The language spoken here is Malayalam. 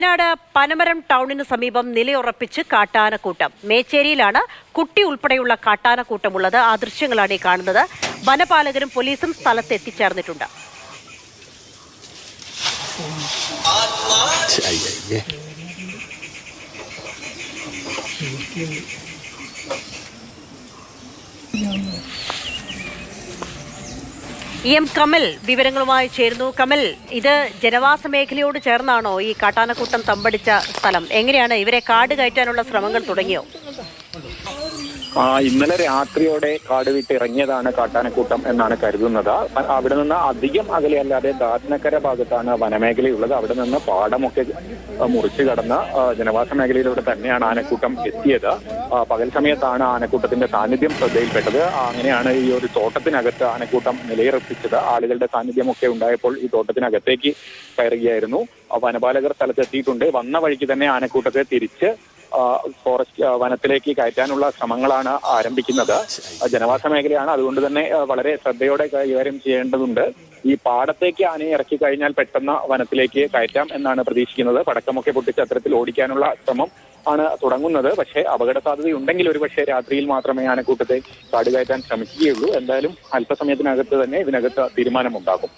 വയനാട് പനമരം ടൗണിന് സമീപം നിലയുറപ്പിച്ച് കാട്ടാനക്കൂട്ടം. മേച്ചേരിയിലാണ് കുട്ടി ഉൾപ്പെടെയുള്ള കാട്ടാനക്കൂട്ടമുള്ളത്. ആ ദൃശ്യങ്ങളാണ് ഈ കാണുന്നത്. വനപാലകരും പോലീസും സ്ഥലത്ത് എത്തിച്ചേർന്നിട്ടുണ്ട്. എം കമൽ വിവരങ്ങളുമായി ചേരുന്നു. കമൽ, ഇത് ജനവാസ മേഖലയോട് ചേർന്നാണോ ഈ കാട്ടാനക്കൂട്ടം തമ്പടിച്ച സ്ഥലം? എങ്ങനെയാണ് ഇവരെ കാട് കയറ്റാനുള്ള ശ്രമങ്ങൾ തുടങ്ങിയോ? ഇന്നലെ രാത്രിയോടെ കാട് വിട്ട് ഇറങ്ങിയതാണ് കാട്ടാനക്കൂട്ടം എന്നാണ് കരുതുന്നത്. അവിടെ നിന്ന് അധികം അകലെയല്ലാതെ ദാദ്നക്കര ഭാഗത്താണ് വനമേഖലയുള്ളത്. അവിടെ നിന്ന് പാടമൊക്കെ മുറിച്ചു കടന്ന് ജനവാസ മേഖലയിലൂടെ തന്നെയാണ് ആനക്കൂട്ടം എത്തിയത്. പകൽ സമയത്താണ് ആനക്കൂട്ടത്തിന്റെ സാന്നിധ്യം ശ്രദ്ധയിൽപ്പെട്ടത്. അങ്ങനെയാണ് ഈ ഒരു തോട്ടത്തിനകത്ത് ആനക്കൂട്ടം നിലയുറപ്പിച്ചത്. ആളുകളുടെ സാന്നിധ്യമൊക്കെ ഉണ്ടായപ്പോൾ ഈ തോട്ടത്തിനകത്തേക്ക് കയറുകയായിരുന്നു. വനപാലകർ സ്ഥലത്തെത്തിയിട്ടുണ്ട്. വന്ന വഴിക്ക് തന്നെ ആനക്കൂട്ടത്തെ തിരിച്ച് ഫോറസ്റ്റ് വനത്തിലേക്ക് കയറ്റാനുള്ള ശ്രമങ്ങളാണ് ആരംഭിക്കുന്നത്. ജനവാസ മേഖലയാണ്, അതുകൊണ്ട് തന്നെ വളരെ ശ്രദ്ധയോടെ കൈകാര്യം ചെയ്യേണ്ടതുണ്ട്. ഈ പാടത്തേക്ക് ആനയെ ഇറക്കി കഴിഞ്ഞാൽ പെട്ടെന്ന് വനത്തിലേക്ക് കയറ്റാം എന്നാണ് പ്രതീക്ഷിക്കുന്നത്. പടക്കമൊക്കെ പൊട്ടിച്ച് അത്തരത്തിൽ ഓടിക്കാനുള്ള ശ്രമം ആണ് തുടങ്ങുന്നത്. പക്ഷേ അപകട സാധ്യതയുണ്ടെങ്കിൽ ഒരുപക്ഷെ രാത്രിയിൽ മാത്രമേ ആനക്കൂട്ടത്തെ കാട് കയറ്റാൻ ശ്രമിക്കുകയുള്ളൂ. എന്തായാലും അല്പസമയത്തിനകത്ത് തന്നെ ഇതിനകത്ത് തീരുമാനമുണ്ടാകും.